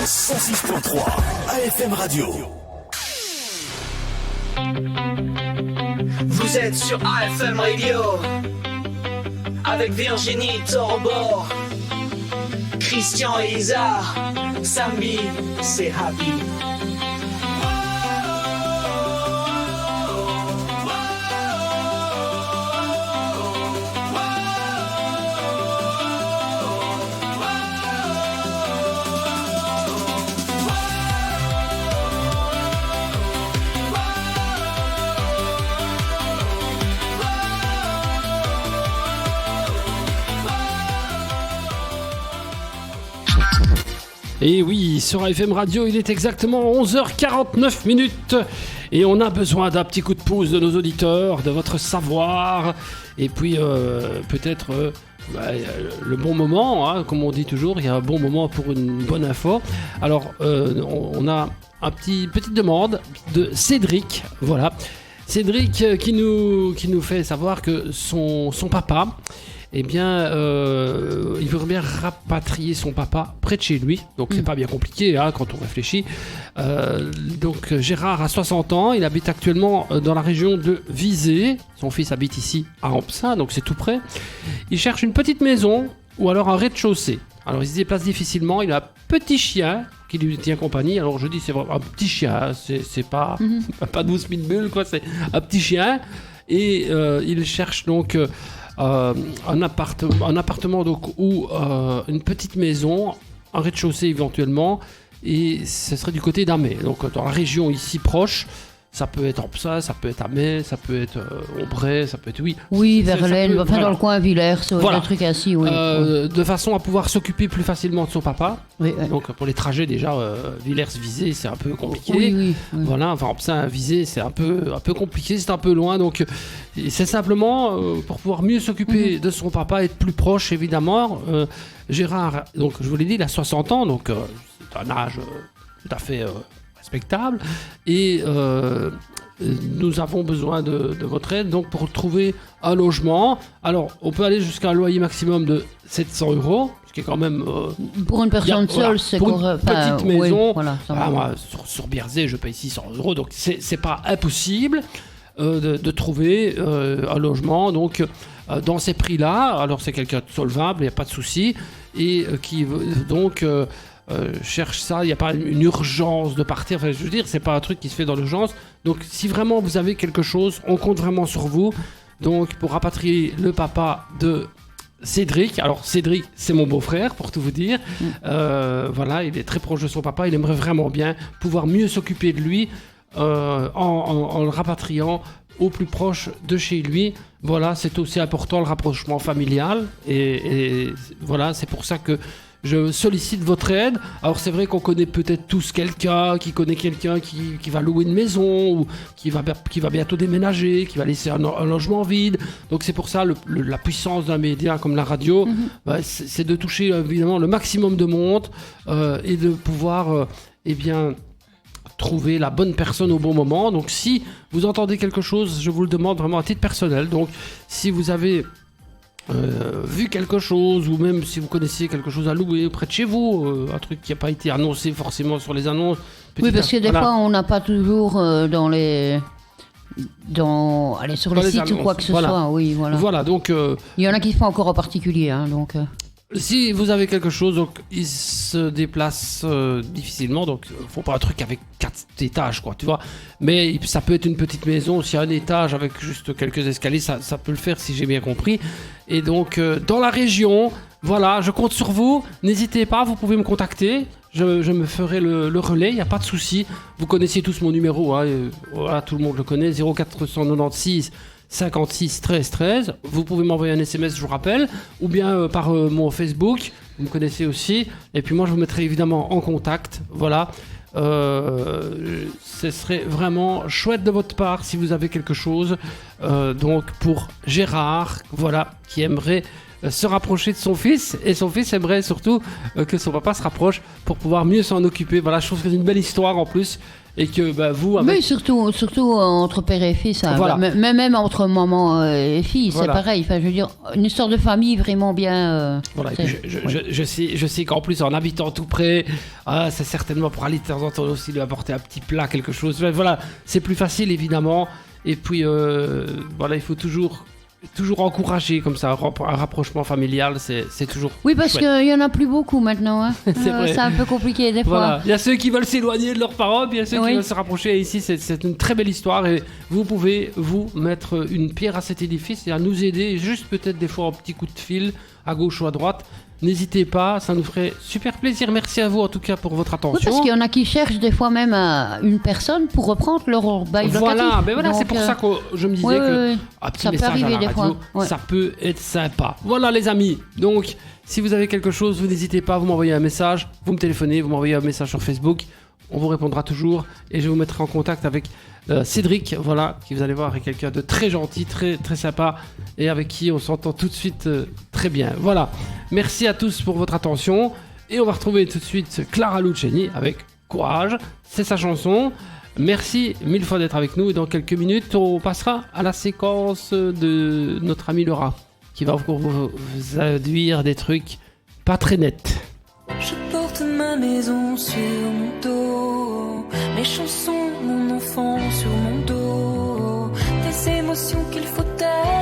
106.3 AFM Radio. Vous êtes sur AFM Radio avec Virginie Torbo, Christian et Isa. Samedi, c'est happy. Et oui, sur AFM Radio, il est exactement 11h49 et on a besoin d'un petit coup de pouce de nos auditeurs, de votre savoir, et puis peut-être le bon moment, hein, comme on dit toujours, il y a un bon moment pour une bonne info. Alors, on a une petite demande de Cédric, voilà. Cédric qui nous fait savoir que son papa... Eh bien, il veut bien rapatrier son papa près de chez lui. Donc, c'est pas bien compliqué hein, quand on réfléchit. Donc, Gérard a 60 ans. Il habite actuellement dans la région de Visé. Son fils habite ici à Ampsin, donc c'est tout près. Il cherche une petite maison ou alors un rez-de-chaussée. Alors, il se déplace difficilement. Il a un petit chien qui lui tient compagnie. Alors, je dis, c'est vraiment un petit chien. C'est pas 12 000 bulles, quoi. C'est un petit chien. Et il cherche donc... un appartement donc, ou une petite maison, un rez-de-chaussée éventuellement, et ce serait du côté d'Amay. Donc dans la région ici proche, ça peut être Ampsin, ça peut être Amay, ça peut être Aubrey, ça peut être oui, Verlaine, enfin dans le coin Villers, voilà. Un truc ainsi, oui. De façon à pouvoir s'occuper plus facilement de son papa. Oui. Donc pour les trajets déjà, Villers-Visé, c'est un peu compliqué. Oui. Voilà, enfin Ampsin-Visé, c'est un peu compliqué, c'est un peu loin. Donc c'est simplement pour pouvoir mieux s'occuper de son papa, être plus proche évidemment. Gérard, donc je vous l'ai dit, il a 60 ans, donc c'est un âge tout à fait respectable. Et nous avons besoin de votre aide donc pour trouver un logement. Alors, on peut aller jusqu'à un loyer maximum de 700 €, ce qui est quand même... pour une personne seule, c'est pour une petite maison. Oui, voilà, moi, sur Bierzé, je paye 600 €, donc c'est pas impossible de trouver un logement. Donc, dans ces prix-là, alors c'est quelqu'un de solvable, il n'y a pas de souci, et qui donc... cherche ça, il n'y a pas une urgence de partir, enfin je veux dire, c'est pas un truc qui se fait dans l'urgence. Donc si vraiment vous avez quelque chose, on compte vraiment sur vous. Donc pour rapatrier le papa de Cédric, alors Cédric c'est mon beau-frère pour tout vous dire, voilà, il est très proche de son papa, il aimerait vraiment bien pouvoir mieux s'occuper de lui en le rapatriant au plus proche de chez lui. Voilà, c'est aussi important le rapprochement familial et voilà, c'est pour ça que je sollicite votre aide. Alors c'est vrai qu'on connaît peut-être tous quelqu'un qui connaît quelqu'un qui va louer une maison ou qui va bientôt déménager, qui va laisser un logement vide. Donc c'est pour ça la puissance d'un média comme la radio, c'est de toucher évidemment le maximum de monde et de pouvoir trouver la bonne personne au bon moment. Donc si vous entendez quelque chose, je vous le demande vraiment à titre personnel. Donc si vous avez vu quelque chose, ou même si vous connaissiez quelque chose à louer près de chez vous, un truc qui n'a pas été annoncé forcément sur les annonces. Oui, parce que des fois on n'a pas toujours sur les sites annonces, ou quoi que ce soit. Oui, voilà. Voilà, donc il y en a qui font encore en particulier, hein, donc. Si vous avez quelque chose, donc il se déplace difficilement, donc faut pas un truc avec 4 étages, quoi, tu vois. Mais ça peut être une petite maison, s'il y a un étage avec juste quelques escaliers, ça peut le faire si j'ai bien compris. Et donc dans la région, voilà, je compte sur vous. N'hésitez pas, vous pouvez me contacter. Je me ferai le relais, il n'y a pas de souci. Vous connaissez tous mon numéro, hein, voilà, tout le monde le connaît, 0496 56 13 13. Vous pouvez m'envoyer un SMS, je vous rappelle, ou bien par mon Facebook, vous me connaissez aussi. Et puis moi, je vous mettrai évidemment en contact. Voilà. Ce serait vraiment chouette de votre part si vous avez quelque chose. Donc pour Gérard, voilà, qui aimerait se rapprocher de son fils, et son fils aimerait surtout que son papa se rapproche pour pouvoir mieux s'en occuper. Voilà, je trouve que c'est une belle histoire en plus, et que vous, avec... Mais surtout entre père et fils, hein. Voilà. Même entre maman et fille, Voilà. c'est pareil. Enfin, je veux dire, une histoire de famille vraiment bien. Voilà, et c'est- puis je sais qu'en plus en habitant tout près, c'est certainement pour aller de temps en temps aussi lui apporter un petit plat, quelque chose. Voilà, c'est plus facile évidemment. Et puis voilà, il faut toujours encourager comme ça un rapprochement familial, c'est toujours. Oui, parce chouette. qu'il y en a plus beaucoup maintenant. Hein. C'est vrai. C'est un peu compliqué des fois. Voilà, il y a ceux qui veulent s'éloigner de leurs parents, puis il y a ceux qui Oui. veulent se rapprocher. Et ici, c'est une très belle histoire et vous pouvez vous mettre une pierre à cet édifice et à nous aider, juste peut-être des fois un petit coup de fil à gauche ou à droite. N'hésitez pas, ça nous ferait super plaisir. Merci à vous en tout cas pour votre Oui, attention. parce qu'il y en a qui cherchent des fois même une personne pour reprendre leur bail locatif. Voilà, ben voilà, Donc, c'est pour ça que je me disais oui, que oui, oui. un petit Ça peut message arriver à la des radio, fois, ouais. ça peut être sympa. Voilà les amis, donc si vous avez quelque chose, vous n'hésitez pas, vous m'envoyez un message, vous me téléphonez, vous m'envoyez un message sur Facebook, on vous répondra toujours et je vous mettrai en contact avec Cédric, voilà, qui vous allez voir est quelqu'un de très gentil, très, très sympa et avec qui on s'entend tout de suite très bien. Voilà, merci à tous pour votre attention et on va retrouver tout de suite Clara Luciani avec Courage, c'est sa chanson. Merci mille fois d'être avec nous et dans quelques minutes on passera à la séquence de notre ami Laura qui va vous dire des trucs pas très nets. Je porte ma maison sur mon dos, mes chansons, mon enfant sur mon dos, des émotions qu'il faut taire.